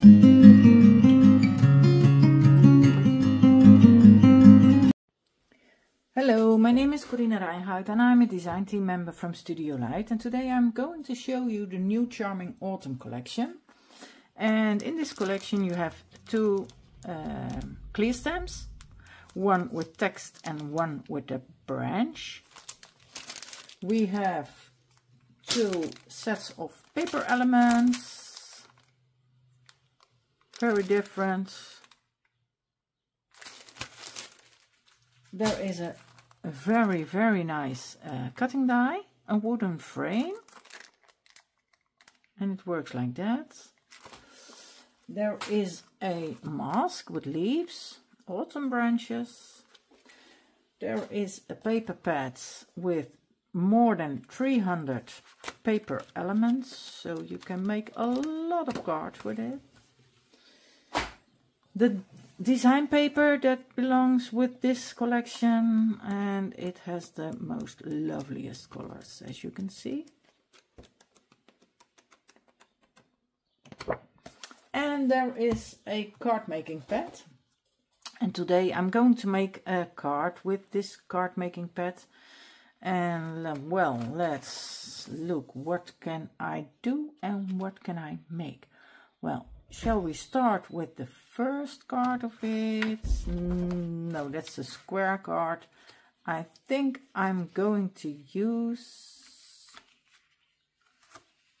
Hello, my name is Corina Reinhout and I'm a design team member from Studiolight, and today I'm going to show you the new charming autumn collection. And in this collection you have two clear stamps, one with text and one with a branch. We have two sets of paper elements, very different. There is a very nice cutting die, a wooden frame, and it works like that. There is a mask with leaves, autumn branches. There is a paper pad with more than 300 paper elements, so you can make a lot of cards with it. The design paper that belongs with this collection, and it has the most loveliest colors, as you can see. And there is a card making pad, and today I'm going to make a card with this card making pad. And well, let's look, what can I do and what can I make? Well, shall we start with the first card of it? No, that's the square card. I think I'm going to use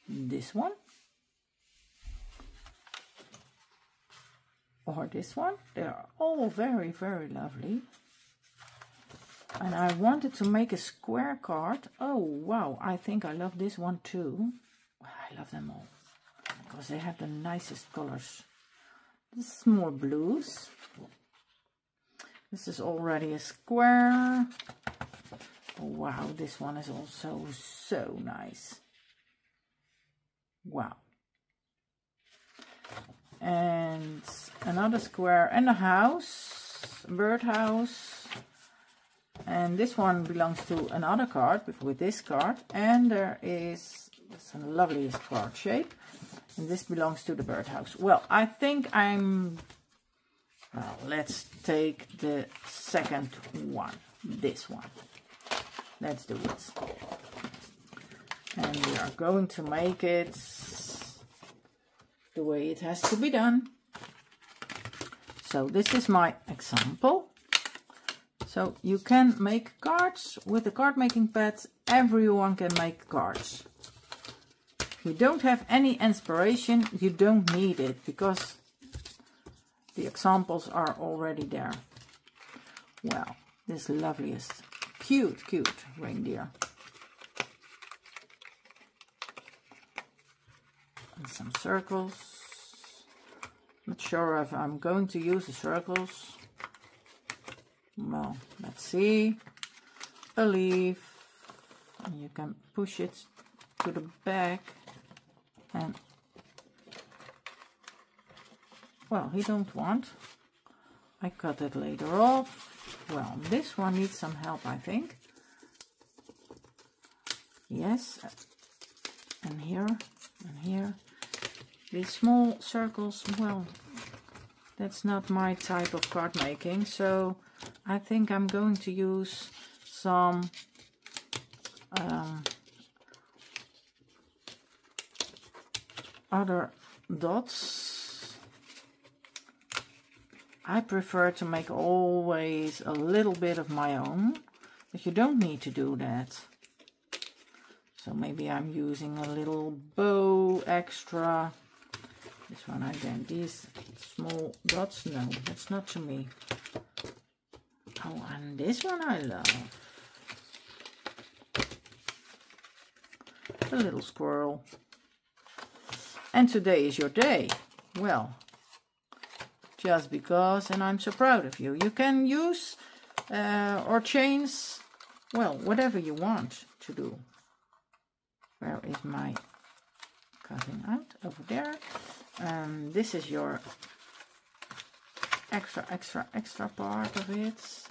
this one. Or this one. They are all very lovely. And I wanted to make a square card. Oh wow, I think I love this one too. I love them all, because they have the nicest colors. This is more blues. This is already a square. Oh, wow, this one is also so nice. Wow. And another square and a house, a birdhouse. And this one belongs to another card with this card. And there is the loveliest card shape. And this belongs to the birdhouse. Well, I think well, let's take the second one, this one. Let's do it. And we are going to make it the way it has to be done. So this is my example. So you can make cards with the card making pad. Everyone can make cards. If you don't have any inspiration, you don't need it, because the examples are already there. Well, this loveliest, cute reindeer. And some circles. Not sure if I'm going to use the circles. Well, let's see. A leaf. And you can push it to the back. And well, he don't want. I cut it later off. Well, this one needs some help, I think. Yes. And here and here. These small circles, well, that's not my type of card making, so I think I'm going to use some other dots. I prefer to make always a little bit of my own, but you don't need to do that. So maybe I'm using a little bow extra. This one again, these small dots, no, that's not to me. Oh, and this one I love. A little squirrel. And today is your day. Well, just because, and I'm so proud of you. You can use or change, well, whatever you want to do. Where is my cutting out? Over there. This is your extra part of it.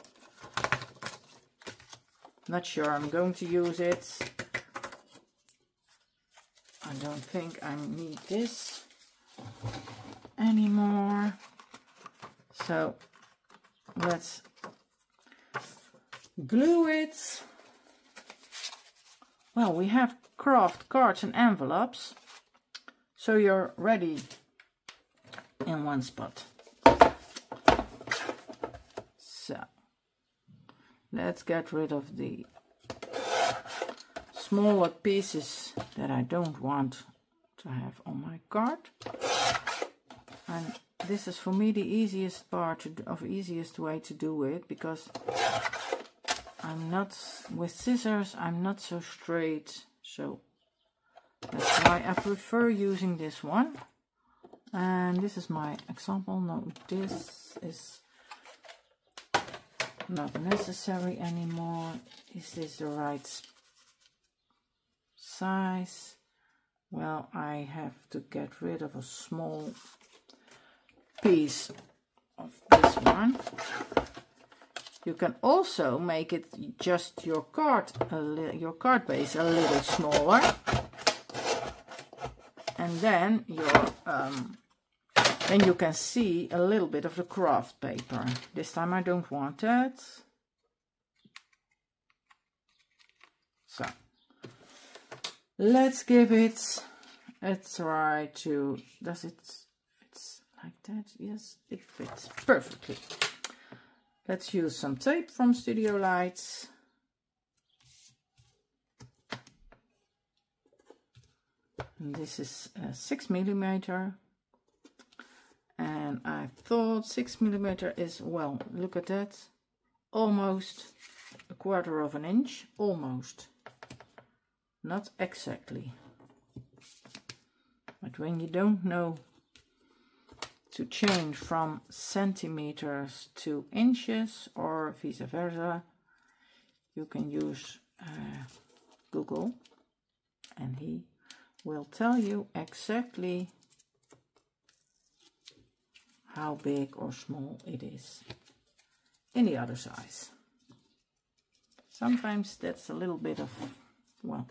Not sure I'm going to use it. I don't think I need this. anymore. So let's glue it. Well, we have craft cards and envelopes, so you're ready in one spot. So let's get rid of the smaller pieces that I don't want to have on my card. And this is for me the easiest part of easiest way to do it, because I'm not with scissors, I'm not so straight, so that's why I prefer using this one. And this is my example. No, this is not necessary anymore. Is this the right size? Well, I have to get rid of a small piece of this one. You can also make it just your card base a little smaller, and then then you can see a little bit of the craft paper. This time I don't want that. So let's give it a try to, does it fit like that? Yes, it fits perfectly. Let's use some tape from Studiolight. And this is 6mm. And I thought 6mm is, well, look at that, almost a quarter of an inch, almost, not exactly. But when you don't know to change from centimeters to inches or vice versa, you can use Google, and he will tell you exactly how big or small it is in the other size. Sometimes that's a little bit of, well,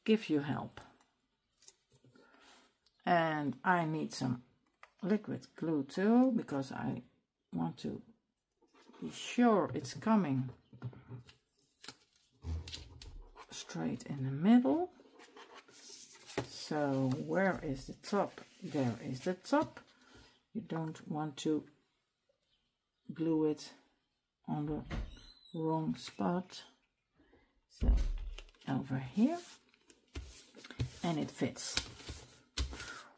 give you help. And I need some liquid glue too, because I want to be sure it's coming straight in the middle. So where is the top? There is the top. You don't want to glue it on the wrong spot. So over here, and it fits.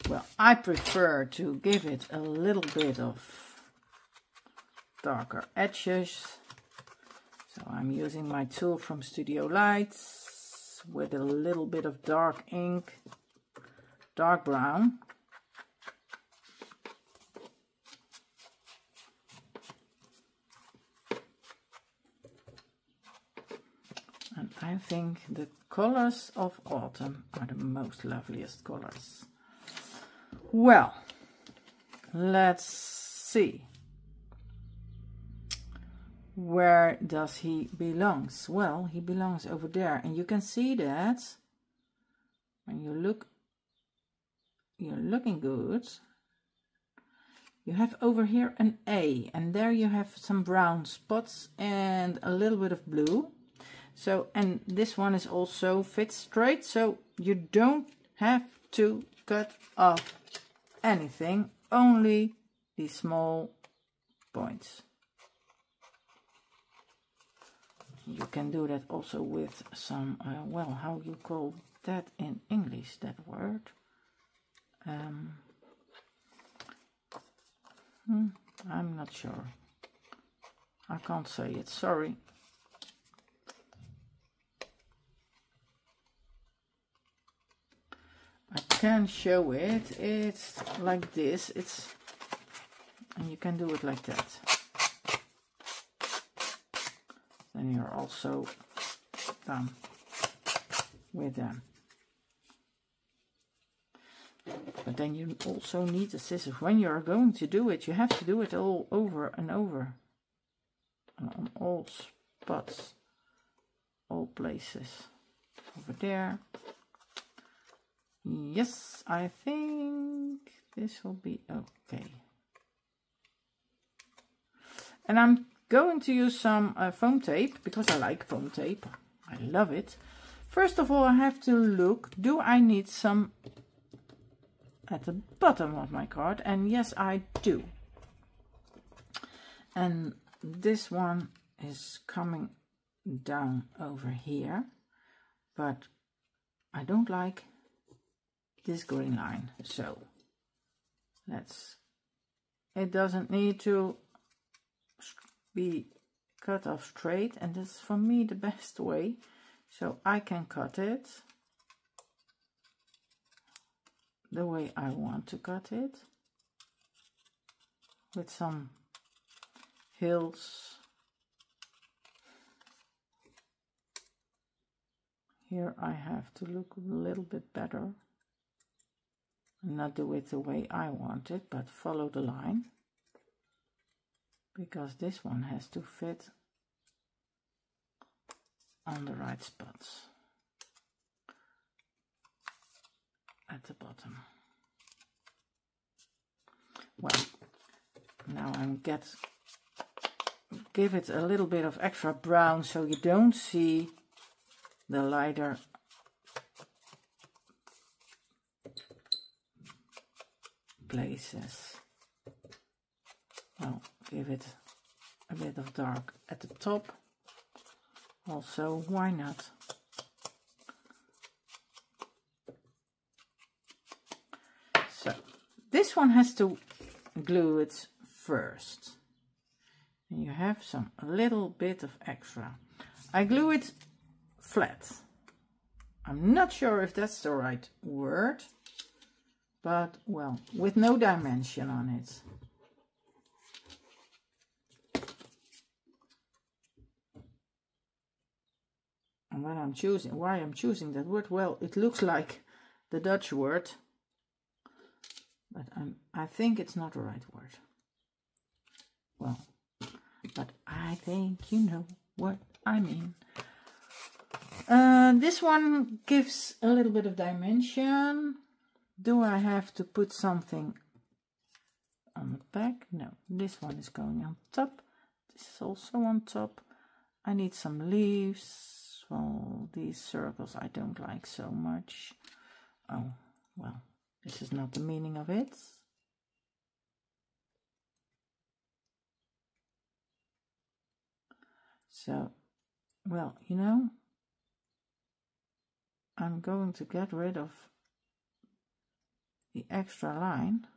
Well, I prefer to give it a little bit of darker edges. So I'm using my tool from Studiolight with a little bit of dark ink, dark brown. And I think the colors of autumn are the most loveliest colors. Well, let's see. Where does he belongs? Well, he belongs over there, and you can see that when you look, you're looking good. You have over here an A, and there you have some brown spots and a little bit of blue. So, and this one is also fits straight, so you don't have to cut off anything, only the small points. You can do that also with some, well, how you call that in English, that word? I'm not sure. I can't say it, sorry. I can show it. It's like this. It's, and you can do it like that. Then you're also done with them. But then you also need the scissors. When you're going to do it, you have to do it all over and over. And on all spots, all places. Over there. Yes, I think this will be okay. And I'm going to use some foam tape because I like foam tape. I love it. First of all, I have to look, do I need some at the bottom of my card? And yes, I do. And this one is coming down over here, but I don't like this green line, so it doesn't need to be cut off straight, and that's for me the best way, so I can cut it the way I want to cut it, with some hills. Here I have to look a little bit better and not do it the way I want it, but follow the line, because this one has to fit on the right spots at the bottom. Well, now I'm give it a little bit of extra brown so you don't see the lighter places. Well, give it a bit of dark at the top. Also, why not? So, this one has to glue it first. And you have a little bit of extra. I glue it flat. I'm not sure if that's the right word, but well, with no dimension on it. And when I'm choosing, why I'm choosing that word, well, it looks like the Dutch word, but I think it's not the right word. Well, but I think you know what I mean. This one gives a little bit of dimension. Do I have to put something on the back? No, this one is going on top. This is also on top. I need some leaves. Well, these circles I don't like so much. Oh, well, this is not the meaning of it. So, well, you know, I'm going to get rid of the extra line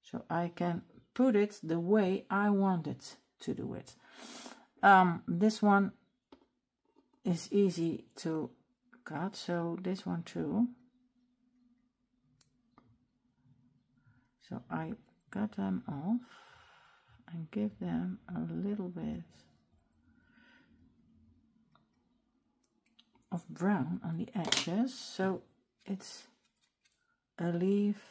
so I can put it the way I want it to do it. This one is easy to cut, so this one too. So I cut them off and give them a little bit of brown on the edges, so it's a leaf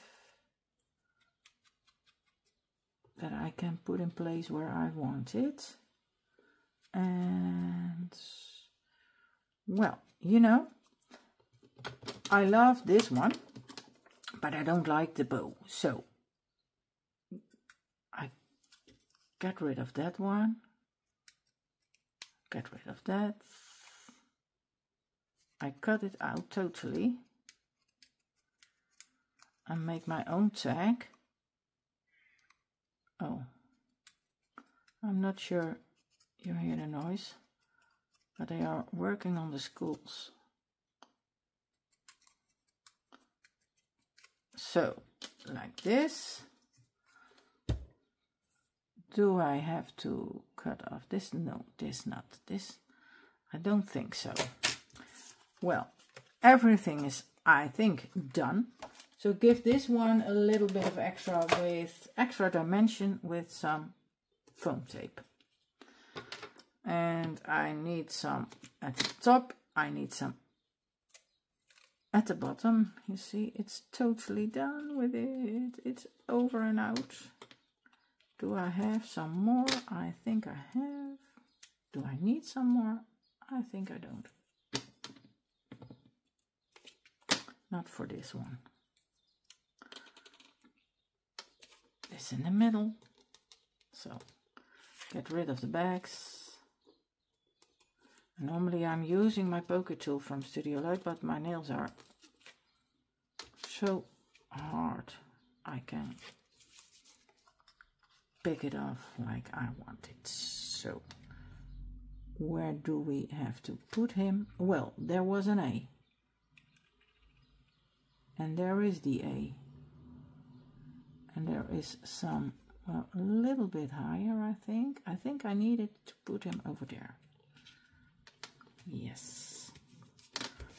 that I can put in place where I want it. And well, you know, I love this one, but I don't like the bow, so I get rid of that one, get rid of that. I cut it out totally and make my own tag. Oh, I'm not sure you hear the noise, but they are working on the schools. So, like this. Do I have to cut off this? No, this not. This, I don't think so. Well, everything is, I think, done. So give this one a little bit of extra with extra dimension with some foam tape. And I need some at the top, I need some at the bottom. You see, it's totally done with it. It's over and out. Do I have some more? I think I have. Do I need some more? I think I don't. Not for this one. this in the middle. So get rid of the bags. Normally I'm using my poker tool from Studiolight, but my nails are so hard I can pick it off like I want it. So where do we have to put him? Well, there was an A. And there is the A. And there is some, well, a little bit higher, I think. I think I needed to put him over there. Yes.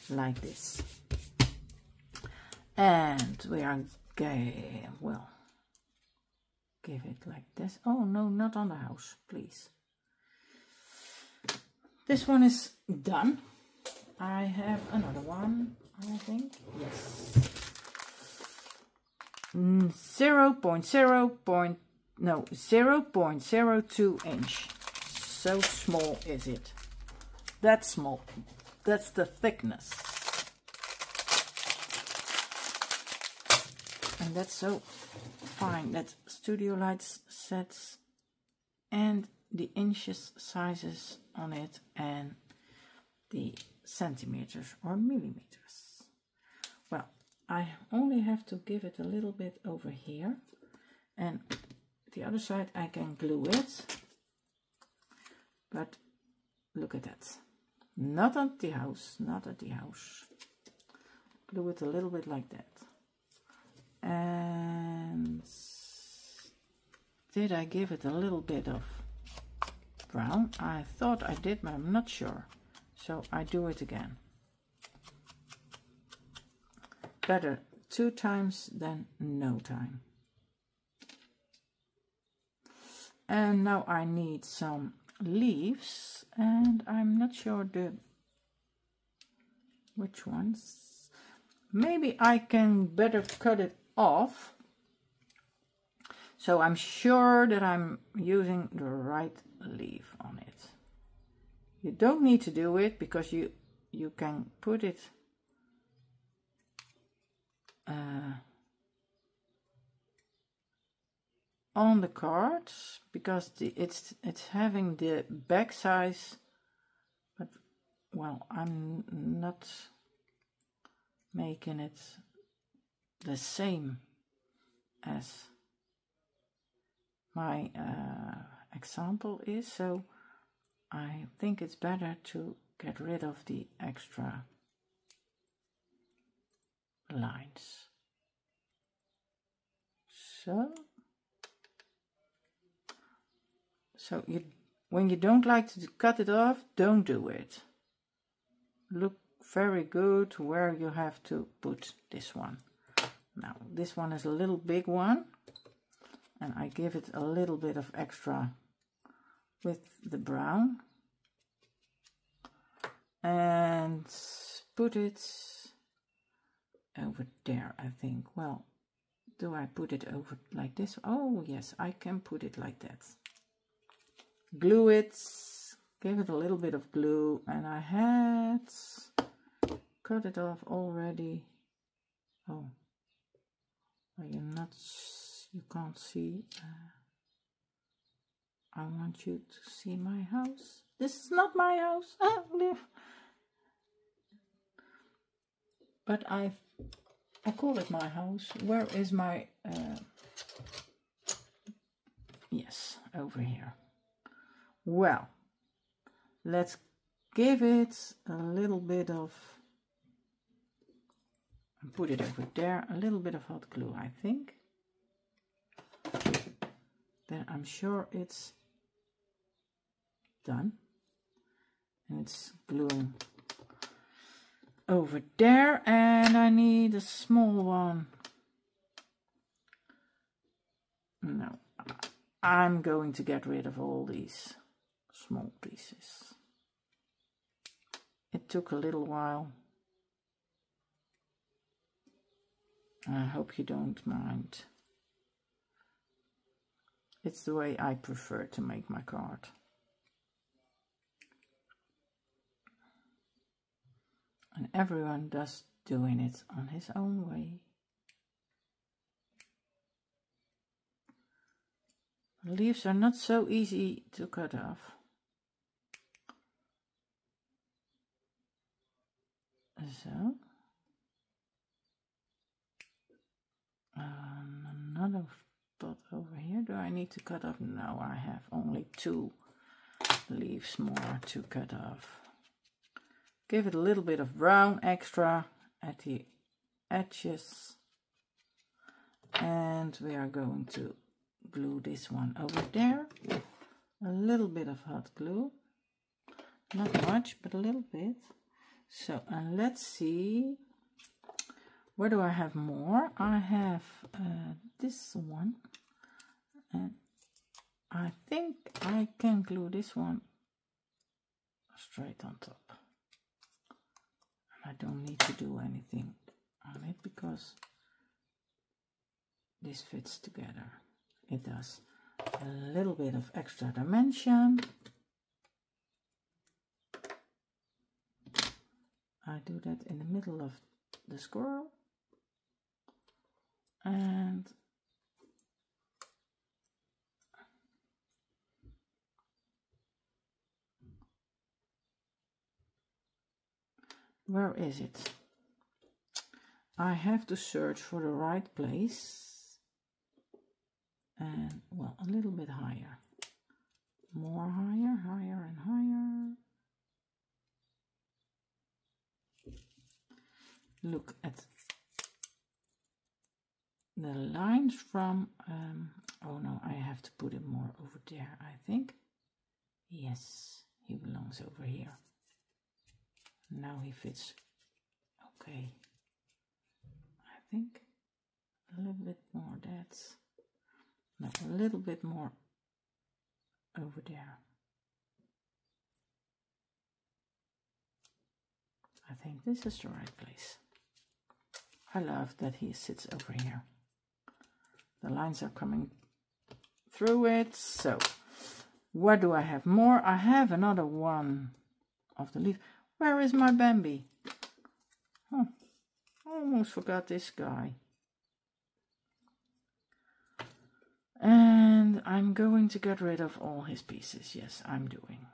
Like this. And we are gay. Well, give it like this. Oh, no, not on the house, please. This one is done. I have another one, I think. Yes. 0.02 inch. So small is it. That's small. That's the thickness. And that's so fine. That Studiolight sets and the inches sizes on it and the centimeters or millimeters. Well, I only have to give it a little bit over here, and the other side I can glue it, but look at that. Not at the house, not at the house. Glue it a little bit like that. And did I give it a little bit of brown? I thought I did, but I'm not sure. So I do it again. Better 2 times than no time. And now I need some leaves, and I'm not sure which ones. Maybe I can better cut it off, so I'm sure that I'm using the right leaf on it. You don't need to do it because you can put it on the card, because it's having the back size, but well, I'm not making it the same as my example is, so I think it's better to get rid of the extra lines. So when you don't like to cut it off, don't do it. Look very good where you have to put this one. Now this one is a little big one, and I give it a little bit of extra with the brown and put it over there, I think. Well, do I put it over like this? Oh yes, I can put it like that. Glue it, give it a little bit of glue, and I had cut it off already. Oh, well, you can't see. I want you to see my house. This is not my house. But I call it my house. Where is my yes, over here. Well, let's give it a little bit of, put it over there, a little bit of hot glue, I think. Then I'm sure it's done. And it's gluing over there, and I need a small one. No, I'm going to get rid of all these small pieces. It took a little while. I hope you don't mind. It's the way I prefer to make my card. And everyone does doing it on his own way. Leaves are not so easy to cut off. So, another spot over here. Do I need to cut off? No, I have only 2 leaves more to cut off. Give it a little bit of brown extra at the edges. And we are going to glue this one over there. A little bit of hot glue. Not much, but a little bit. So, and let's see. Where do I have more? I have this one. And I think I can glue this one straight on top. I don't need to do anything on it because this fits together. It does. A little bit of extra dimension. I do that in the middle of the squirrel. And where is it? I have to search for the right place. And well, a little bit higher. More higher, higher and higher. Look at the lines from, oh no, I have to put it more over there, I think. Yes, he belongs over here. Now he fits. Okay. I think a little bit more, that's, no, a little bit more over there. I think this is the right place. I love that he sits over here. The lines are coming through it. So, where do I have more? I have another one of the leaf. Where is my Bambi? Oh, I almost forgot this guy. And I'm going to get rid of all his pieces. Yes, I'm doing.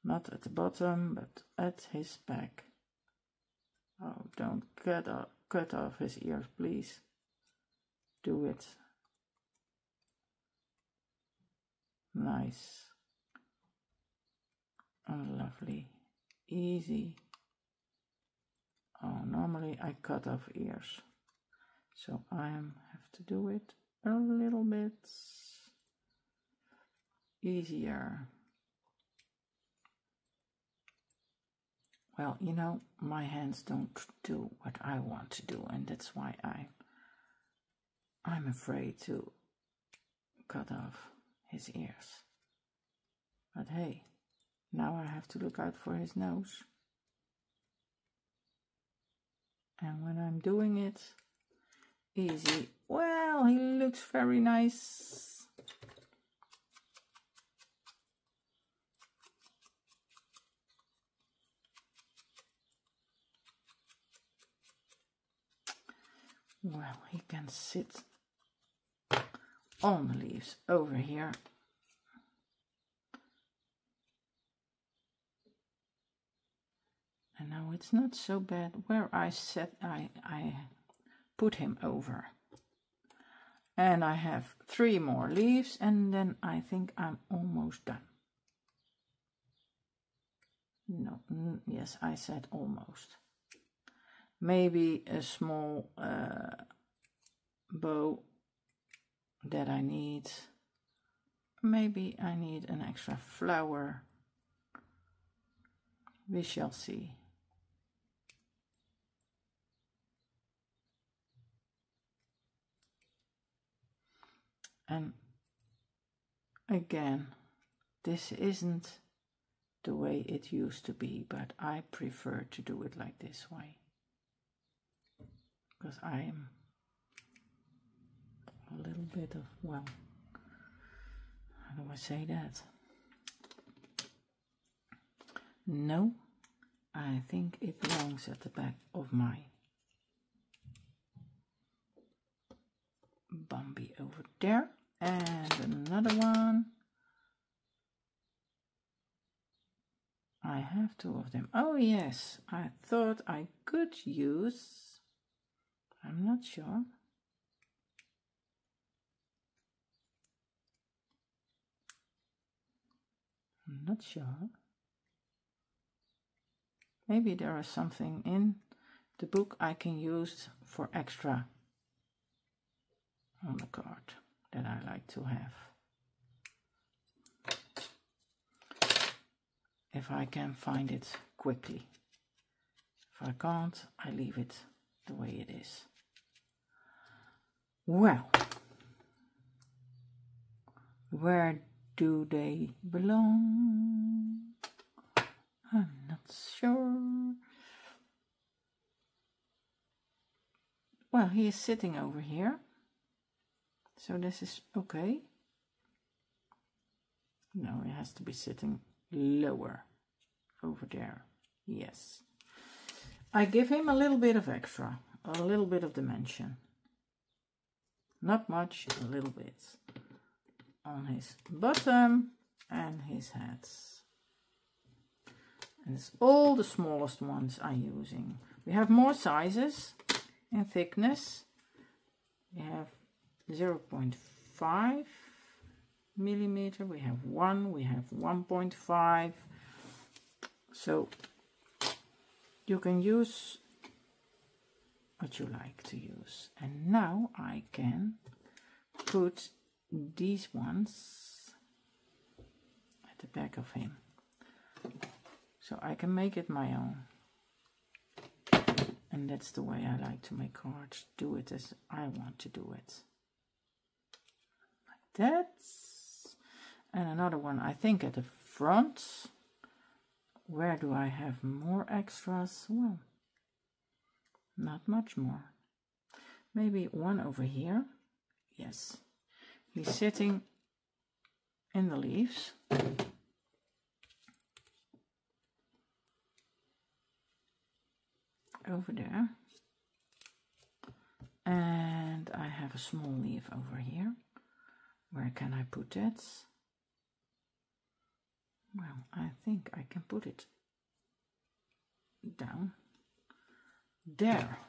Not at the bottom, but at his back. Oh, don't cut off his ears, please. Do it. Nice. And lovely. Easy. Oh, normally I cut off ears. So I have to do it a little bit easier. Well, you know, my hands don't do what I want to do, and that's why I'm afraid to cut off his ears. But hey, now I have to look out for his nose. And when I'm doing it, easy. Well, he looks very nice. Well, he can sit on the leaves over here. And now it's not so bad where I put him over. And I have 3 more leaves, and then I think I'm almost done. No, yes, I said almost. Maybe a small bow that I need. Maybe I need an extra flower. We shall see. And again, this isn't the way it used to be, but I prefer to do it like this way. Because I am a little bit of, well, how do I say that? No, I think it belongs at the back of my Bambi over there. And another one. I have two of them. Oh yes, I thought I could use, I'm not sure. I'm not sure. Maybe there is something in the book I can use for extra on the card that I like to have. If I can find it quickly. If I can't, I leave it the way it is. Well, where do they belong? I'm not sure. Well, he is sitting over here. So this is okay. No, it has to be sitting lower over there. Yes. I give him a little bit of extra, a little bit of dimension. Not much, a little bit. On his bottom and his heads. And it's all the smallest ones I'm using. We have more sizes in thickness. We have 0.5 millimeter, we have 1, we have 1.5. So you can use what you like to use. And now I can put these ones at the back of him. So I can make it my own. And that's the way I like to make cards. Do it as I want to do it. Like that. And another one, I think at the front. Where do I have more extras? Well, not much more. Maybe one over here. Yes. He's sitting in the leaves. Over there. And I have a small leaf over here. Where can I put that? Well, I think I can put it down there.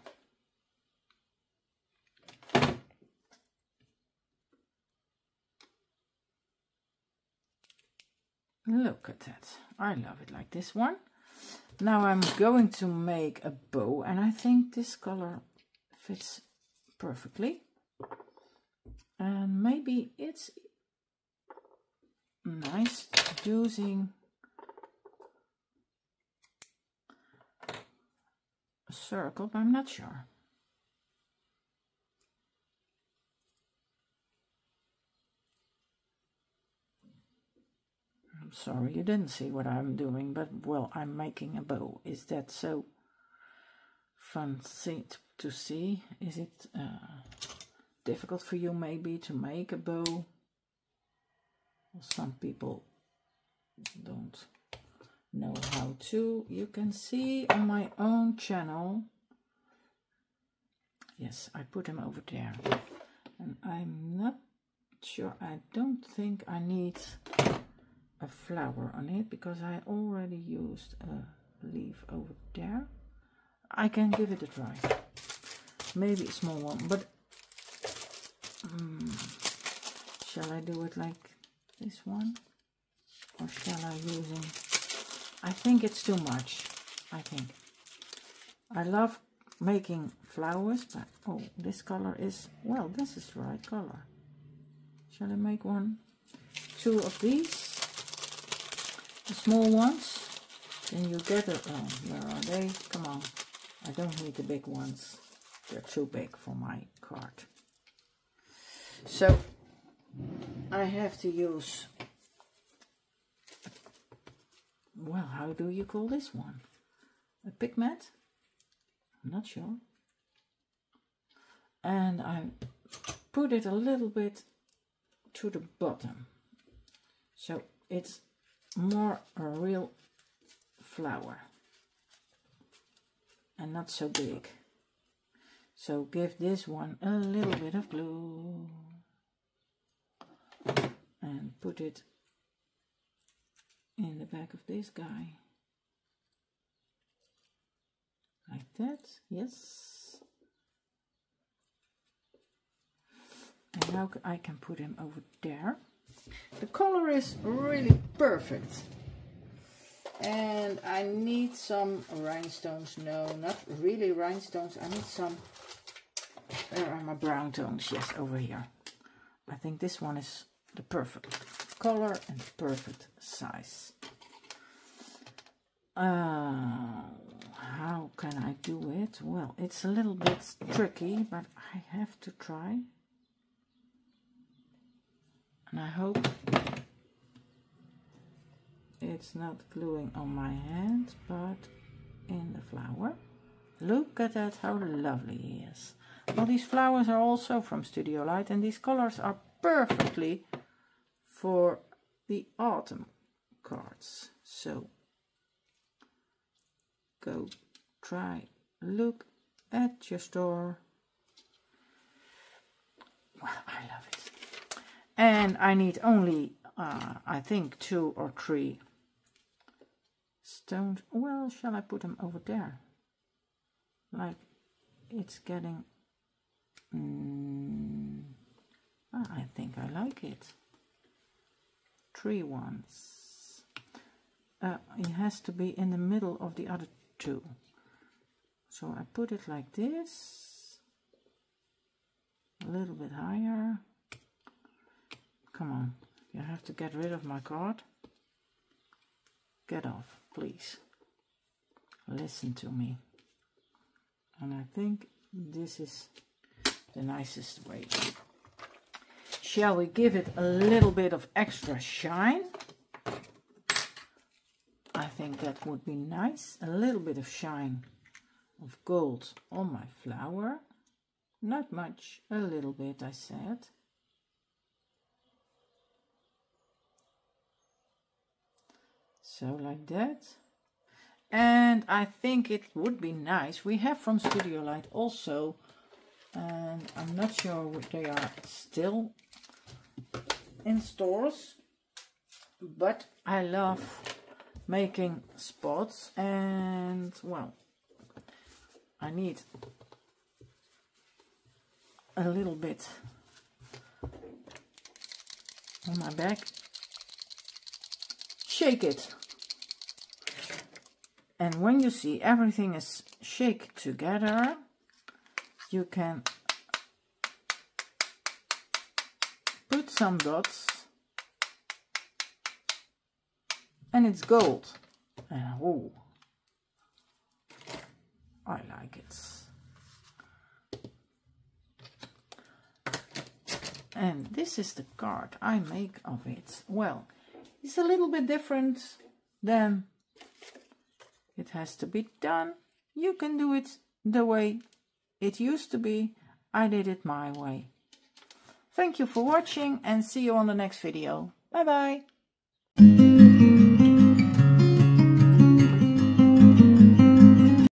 Look at that. I love it like this one. Now I'm going to make a bow, and I think this color fits perfectly. And maybe it's nice using a circle, but I'm not sure. I'm sorry you didn't see what I'm doing, but well, I'm making a bow. Is that so fun to see? Is it difficult for you maybe to make a bow? Well, some people don't know how to. You can see on my own channel. Yes, I put them over there. And I'm not sure, I don't think I need a flower on it because I already used a leaf over there. I can give it a try. Maybe a small one, but shall I do it like this one? Or shall I using, I think it's too much. I think. I love making flowers, but oh, this color is, well, this is the right color. Shall I make one? Two of these? The small ones? Then you get it. Oh, where are they? Come on. I don't need the big ones. They're too big for my card. So I have to use, well, how do you call this one? A pigment? I'm not sure. And I put it a little bit to the bottom. So it's more a real flower. And not so big. So give this one a little bit of glue. and put it in the back of this guy. Like that, yes. And now I can put him over there. The color is really perfect. And I need some rhinestones. No, not really rhinestones. I need some, where are my brown tones? Yes, over here. I think this one is the perfect color and the perfect size. How can I do it? Well, it's a little bit tricky, but I have to try. And I hope it's not gluing on my hand, but in the flower. Look at that, how lovely he is. Well, these flowers are also from Studiolight, and these colors are perfectly for the autumn cards. So go try, look at your store. Well, I love it. And I need only, I think, 2 or 3 stones. Well, shall I put them over there? Like it's getting... I think I like it. 3 ones. It has to be in the middle of the other 2. So I put it like this. A little bit higher. Come on, you have to get rid of my card. Get off, please. Listen to me. And I think this is the nicest way. Shall we give it a little bit of extra shine? I think that would be nice. A little bit of shine of gold on my flower. Not much, a little bit, I said. So like that. And I think it would be nice. We have from Studiolight also, and I'm not sure what they are still in stores, but I love making spots, and well, I need a little bit on my back. Shake it. And when you see everything is shake together, you can put some dots, and it's gold. And oh, I like it. And this is the card I make of it. Well, it's a little bit different than it has to be done. You can do it the way it used to be. I did it my way. Thank you for watching and see you on the next video. Bye bye.